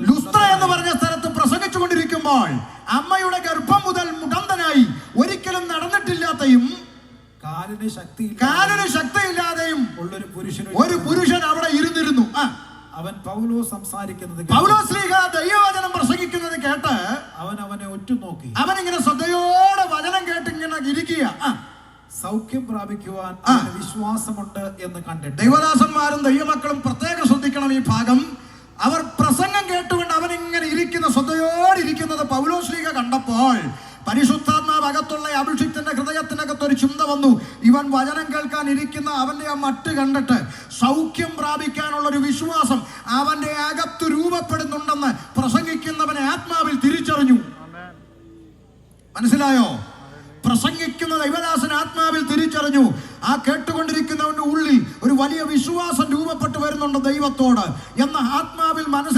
ലുസ്ത്ര എന്ന് പറഞ്ഞ സ്ഥലത്ത് പ്രസംഗിച്ചുകൊണ്ടിരിക്കുമ്പോൾ അമ്മയുടെ ഗർഭം മുതൽ മുടന്തനായി ഒരിക്കലും നടന്നിട്ടില്ലാത്തയും കാലിന് ശക്തിയില്ലാതെയും ഒരു പുരുഷൻ അവിടെ ഇരുന്നിരുന്നു. അവൻ പൗലോസ് സംസാരിക്കുന്നത് പൗലോസ് ശ്ലീഹ ദൈവവചനം പ്രസംഗിക്കുന്നത് കേട്ട് അവനെ ഒറ്റുനോക്കി. അവൻ ഇങ്ങനെ ശ്രദ്ധയോടെ വചനം കേട്ട് ഇങ്ങനെ ഇരിക്കുക. സൗഖ്യം പ്രാപിക്കുവാൻ വിശ്വാസമുണ്ട് എന്ന് കണ്ടിട്ട് ദൈവദാസന്മാരും ദൈവമക്കളും പ്രത്യേകം ശ്രദ്ധിക്കണം ഈ ഭാഗം. അവർ പ്രസംഗം കേട്ടുകൊണ്ട് അവൻ ഇങ്ങനെ ഇരിക്കുന്ന ശ്രദ്ധയോടെ ഇരിക്കുന്നത് പൗലോസ് ശ്ലീഹ കണ്ടപ്പോൾ പരിശുദ്ധാത്മാവ് അകത്തുള്ള അഭിഷിക്തന്റെ ഹൃദയത്തിനകത്ത് ഒരു ചിന്ത വന്നു. ഇവൻ വചനം കേൾക്കാൻ ഇരിക്കുന്ന അവന്റെ ആ മട്ട് കണ്ടിട്ട് സൗഖ്യം പ്രാപിക്കാനുള്ള ഒരു വിശ്വാസം അവന്റെ അകത്ത് രൂപപ്പെടുന്നുണ്ടെന്ന് പ്രസംഗിക്കുന്നവനെ ആത്മാവിൽ തിരിച്ചറിഞ്ഞു. മനസ്സിലായോ? പ്രസംഗിക്കുന്ന ദൈവദാസൻ ആത്മാവിൽ തിരിച്ചറിഞ്ഞു. ആ കേട്ടുകൊണ്ടിരിക്കുന്നവന്റെ ഉള്ളിൽ ഒരു വലിയ വിശ്വാസം രൂപപ്പെട്ടു വരുന്നുണ്ട് ദൈവത്തോട് എന്ന ആത്മാവിൽ മനസ്സിൽ